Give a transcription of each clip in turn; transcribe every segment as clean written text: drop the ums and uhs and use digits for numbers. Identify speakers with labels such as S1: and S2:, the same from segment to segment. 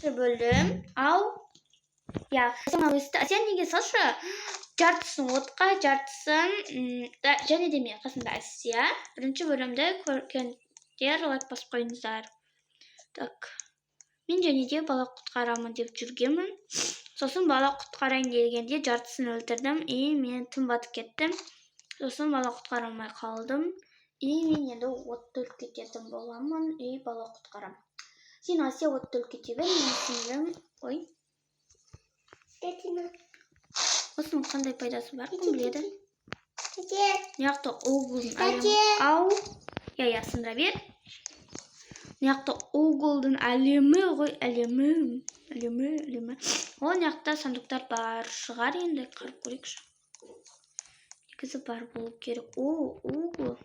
S1: бөлдім. Ал, я, сен неге салшы? Жартысын отқа, жартысын, және де мен қасында Әсия. Бірінші бөлімді көргендер лайк басып қойыңыздар. Так. Мен және де бала құтқарамын деп жүргенмін. Сосын бала құтқарайын дегенде жартысын өлтірдім. Мен тым батып кеттім. Сосын бала құтқара алмай қалдым. Мен енді отты өліп кететін боламын. Бала құтқарам. Сен Асия отты өліп кете бер, мен сіңлім. Ой. Осының қандай пайдасы бар, кім біледі? Неяқты Оуглдың әлемі. Ау. Я, сындыра бер. Неяқты Оуглдың әлемі ғой, әлемі. О, неяқта сандықтар бар шығар енді, қарып көрейікші. Негізі бар болу керек. Оугл.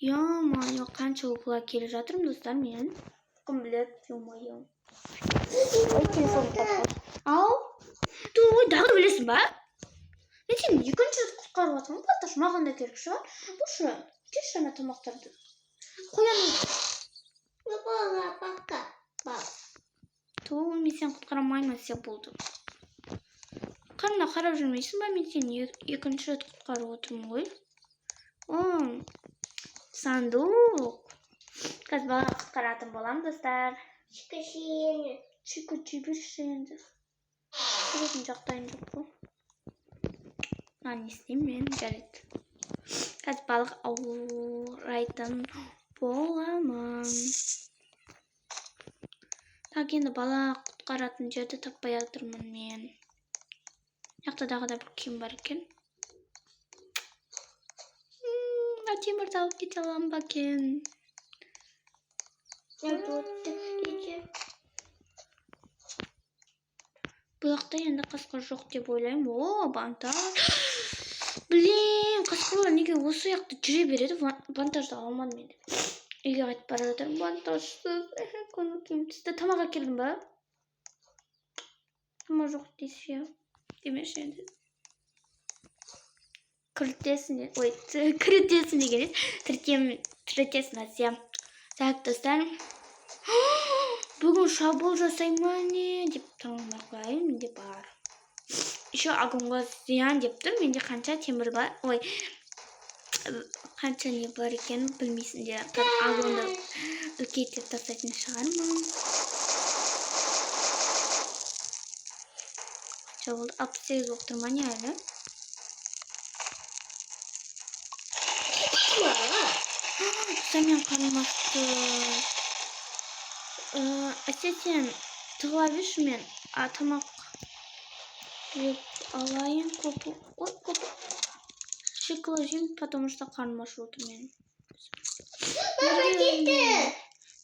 S1: Ё-моё, қанша Оуглға келе жатырмын, достар, мен. Кім біледі, ё-моё. Ой, телефон қоп. Ау. Ой, дағы білесің ба? Мен сен екінші рет құтқарып жатырмын, Балташ, маған да керек шығар. Бұшы, кеш жаңа тамақтарды. Қояның. Мен сен құтқарамаймын, Асия болды. Қарына қарап жүрмейсің ба? Мен сен екінші рет құтқарып отырмын ғой. Сандуқ. Қазір бала құтқаратын болам, достар. Чико жіберші енді. Жүретін жақтайын жоқ бұл. Не істеймін мен, жарайды. Қазір балық аурайтын боламын. Так, енді бала құтқаратын жерді таппай жатырмын мен. Яқтадағы да бір киім бар екен. Темірді алып кете аламын ба екен? Бұл жақта енді қасқыр жоқ деп ойлаймын. О, Бантаж. Блин, қасқырлар неге осы жақта жүре береді? Бантажды алмадым мен. Үйге қайтып бара жатырмын. Бантажсыз. Көңіл күйім түсті. Тамақ әкелдің ба? Тамақ жоқ десе. Демеші енді. Күртесін деген тіртесін Асия. Так, достар. Бүгін шабуыл жасай ма не деп таңдап қойайын, менде бар. Еще агонға зиян деп тұр, менде қанша темір бар. Ой, қанша не бар екенін білмейсіңдер. Агонды үлкейтіп тастайтын шығармын. Шабуыл 68 болып тұр ма не әлі? Сәмен қарамақты. Әсия, сен тығыла берші, мен тамақ алайын. Көпі. Шекілі жеймін, потому что қарным ашып отыр менің.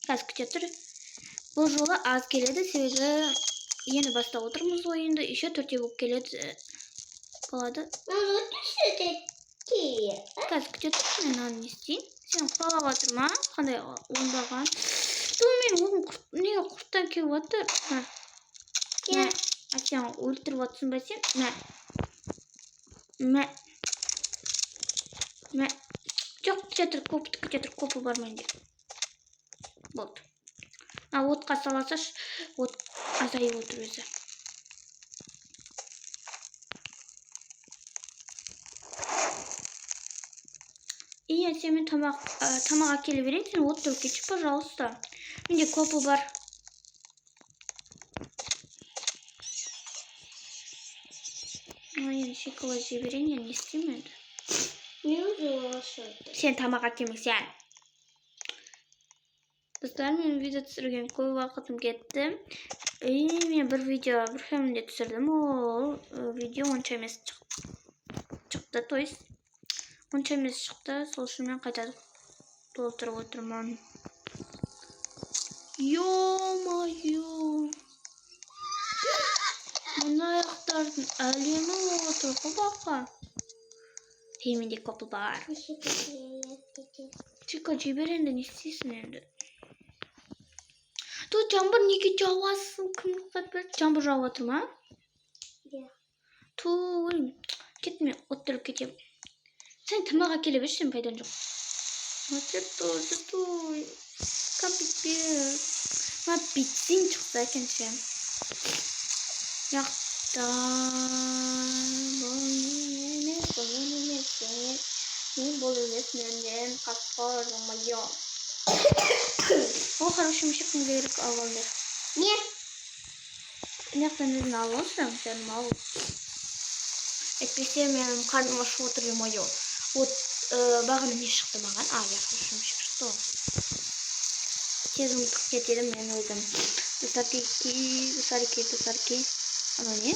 S1: Қазір күте тұр. Бұл жолы аз келеді, себебі енді бастап отырмыз ойынды. Еще 4 болып келеді. Болады. Қазір күте тұр, мен не істейін? Сен құлап жатыр ма? Қандай оңбаған? Мен оғын неге құрттан келіп отыр? Сен өлтіріп отсын ба сен? Жоқ, күте тұр, көпі бар менде. Болды. Отқа саласаш, от азайып отыр өзі. Сен тамақ әкеле берейін, сен отты өлкетші, пожалуйста. Менде көпі бар. Енді шекілі жіберейін, не істеймін енді? Сен тамақ әкелмесен. Достар, мен видео түсірген көп уақытым кетті. Мен бір видео бір фильмде түсірдім. Ол видео онша емес шықты, то есть онша емес шықты. Сол үшін мен қайта толтырып отырмын. Ё-моё! Мына аяқтардың әлемі отыр ғой бақа. Менде көпі бар. Чико жібер енді, не істейсің енді? Жаңбыр неге жауасың? Кім рұқсат берді? Жаңбыр жауып отыр ма? Кетме, оттырып кетем. Сен тамақ әкеле берші, сен пайдан жоқ. Капец. Ama bitsin çıktı ekenşem. Yakta О, хороший мешок не говорит о волне.
S2: Нет.
S1: Нет, не знал, он там мало. Әйтпесе менің қарным ашып отыр мое. Вот бағана не шықты маған? Я хороший мешок шықты. Тез ұмытып кетеді мен өзім. Тусарки. Анау не?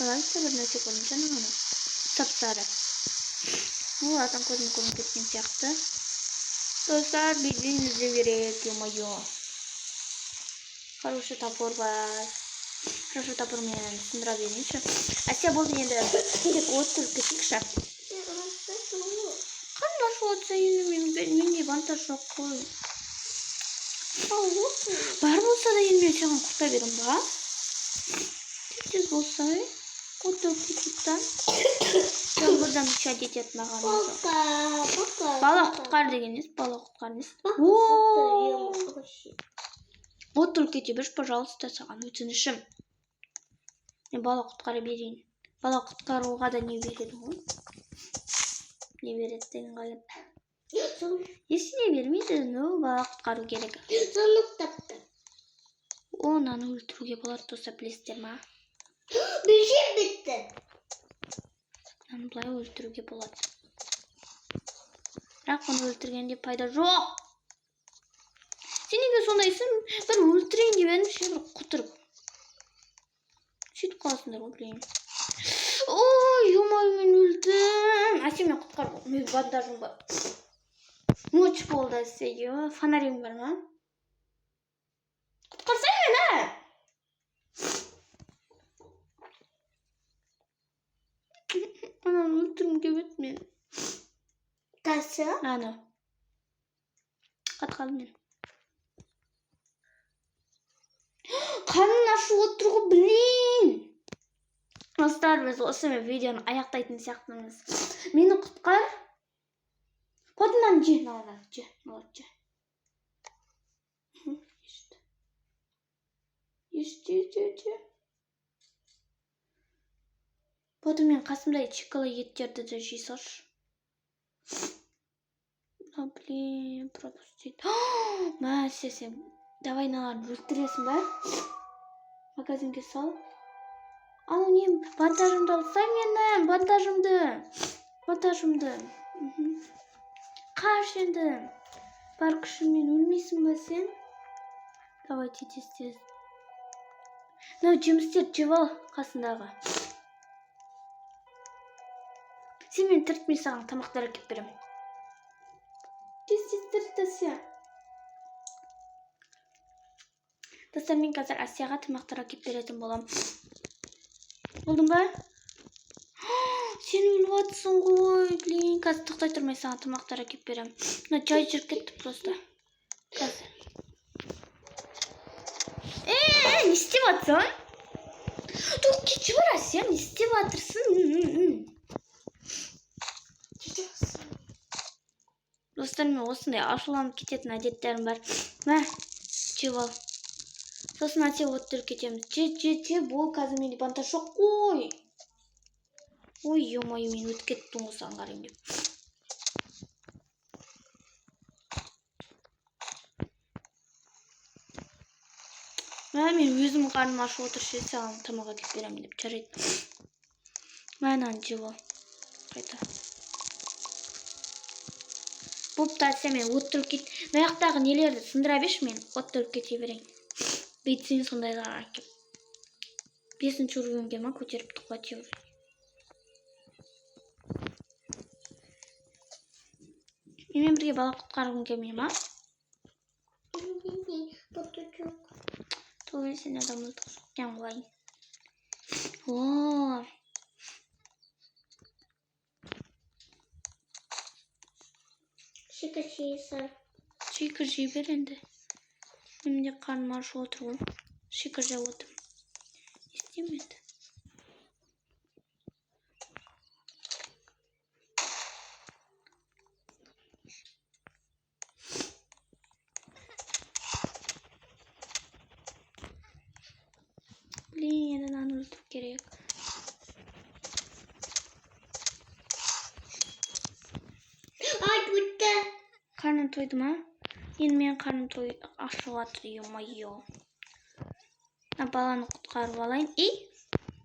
S1: Қалайсы бір нәрсе көрдім жаңа ана. Сап-сары. Ладно, көзім кеткен сияқты. Достар, білдіңізді береді, ё-моё. Хороший топор бар. Хороший топормен сындыра берейінші. Әсия болды енді керек отырып кетейікші. Қандай ашып отырса енді менде вантаж жоқ қой. Бар болса да енді мен саған құта берем ба? Тез болса, отырып кетейіктен. Buradan müsaade et mağarası. Bala құтқар деген емес, бала құтқар емес. Отырып кете берші, пожалуйста, саған өтінішім. Мен бала құтқара берейін. Бала құтқаруға да не береді ғой? Не береді деген қайын. Есіне бермейді, бала құтқару керек. Онаны өлтіруге болады, доса білесіздер ма?
S2: Бежим бітті.
S1: Оны бұлай өлтіруге болады. Бірақ оны өлтіргенде пайда жоқ. Сен неге сондайсың? Бір өлтірейін деп едім, бір құтырып. Сөйтіп қаласыңдар ғой, білейін. Ой, ё-моё, мен өлдім. Әсия, мен құтқар. Мен бандажым бар. Ноч болды Әсия. Фонарим бар ма? Құтқарсай мені! Ананы өлтіргім келеді мен.
S2: Қасы?
S1: Ана. Қатқалым мен. Қанын ашып отыр ғой, білейін. Достар, біз осымен видеоны аяқтайтын сияқтымыз. Мені құтқар. Потымнан же. Еште. Потом мен қасымда чикала еттерді де жей салшы. Блин, пропустить. Мәсесе, давай мынаны өлтіресің ба? Магазинге сал. Ана не, бандажымды алсай менің, бандажымды. Қаш енді. Бар күшіңмен өлмейсің ба сен? Давай тез. Мынау жемістер жеп ал қасындағы. Сен мен тіртмей саған тамақтар әкеп берем. Тез тіртесі. Достар, мен қазір Әсияға тамақтар әкеп беретін болам. Болдың ба? Сен өліп атсың ғой, блин. Қазір тоқтай тұрмай саған тамақтар әкеп берем. Мына жай жүріп кетті просто. Қазір. Не істеп атсың? Тұр, кетші бар Әсия, не істеп атырсың? Достар, мен осындай ашуланып кететін әдеттерім бар. Мә, жеп ал. Сосын Әсия отырып кетеміз. Же, бол, қазір менде бантаж жоқ қой. Ой, ё-моё, мен өтіп кеттім осыған қарайын деп. Мен өзім қарным ашып отыршы, саған тамақ әкеп беремін деп жарайды. Мынаны жеп ал. Қайта. Бопты Әсия, мен отырып кет. Маяқтағы нелерді сындыра берші, мен отырып кете берейін. Бейтсен сондайлар әкеп. 5-ші уровеньге ма көтеріп тұқлате берейін. Менімен бірге бала құтқарғың келмей ма? Той сен адамды тұқсықтан ғой. Шикір жей бер енді. Менің де қарным ашып отыр ғой. Шикір жеп отырмын. İstemedi. Karnım toydu mu? Енді мен karnım ашып жатыр, ё-моё. Баланы құтқарып алайын.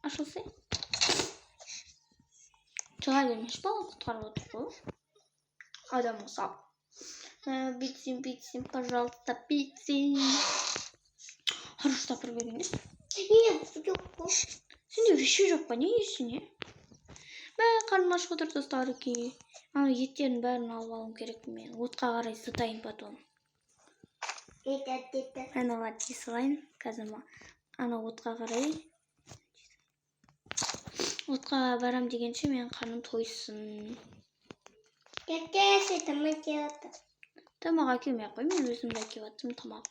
S1: Ашылса. Шыға бермеш, бала құтқарып отыр ғой. Адам ұсап. Битсин, пожалуйста, битсин. Хорошо тапыр бергенде.
S2: Yok bu.
S1: Сенде вещи жоқ па? Не есіне? Karnım ашып отыр достар ки. Еттердің бәрін алып алуым керек мен. Отқа қарай зытайын потом. Ана латти салайын. Қазір ана отқа қарай. Отқа барам дегенше мен қарным тойсын.
S2: Ертесі тамақ келді.
S1: Тамақ әкелмей қой, мен өзімді әкеліп жатырмын тамақ.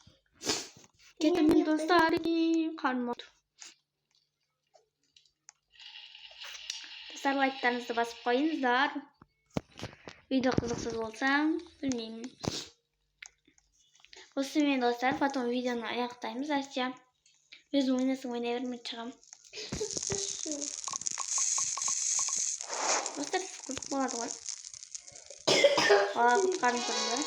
S1: Кетемін достар ки. Қарным отыр. Достар, лайктарыңызды басып қойыңыздар. Видео қызықсыз болса, білмеймін. Осымен достар, потом видеоны аяқтаймыз. Астя, өзің ойнасың, ойнай бермей шығам. Достар, қызық болады ғой. Бала құтқарым көріңдер.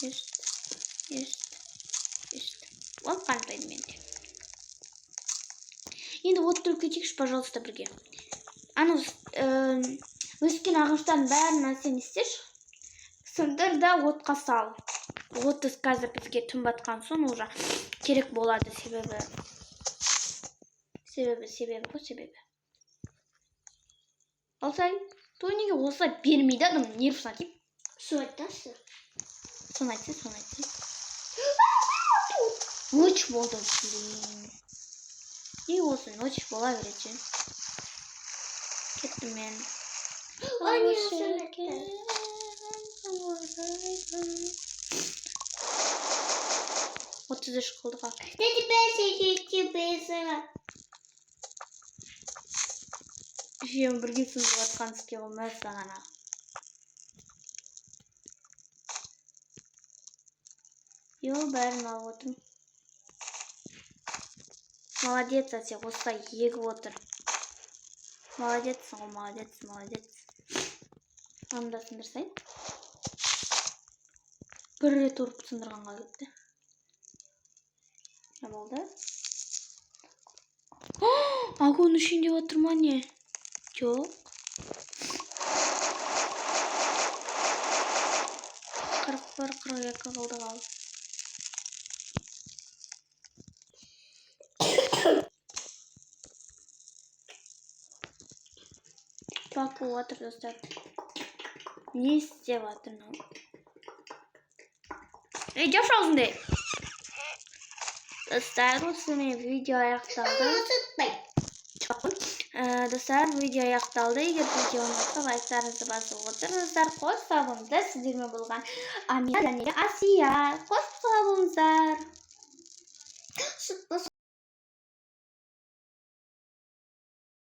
S1: Есть. Вот қантайды менде. Енді отырып кетейікші, пожалуйста, бірге. Өскен ағаштардың бәрін сен істеш. Сындыр да отқа сал. Отыз қазір бізге түн батқан соң уже керек болады, себебі. Алсай, той неге осылай бермейді адам, нервісін атып.
S2: Su айтасы.
S1: Соны айтсы. Ночь болды, блин. Не осы, ночь бола береді. Кеттім мен. Отыз үш қылдыға.
S2: Dedi ben seni bezara.
S1: Жием бірге сындырып жатқан іске болмай сағана. Бәрін алып отырмын. Молодец, Ася, осылай егіп отыр. Молодецсің ғой, молодец. Аны да сындырсайын. Бір рет ұрып сындырғанға кетті. Не болды? Агон үшін деп отыр ма не? Жоқ. 41-42 қалды қалды. Бақ болып жатыр достар. Не істеп жатыр мынау? Жап аузыңды. Достар, осымен видео аяқталды. Достар, видео аяқталды. Егер видео ұнаса, лайктарыңызды басып отырыңыздар. Қош сау болыңыздар. Сіздермен болған Амина және Асия. Қош сау болыңыздар.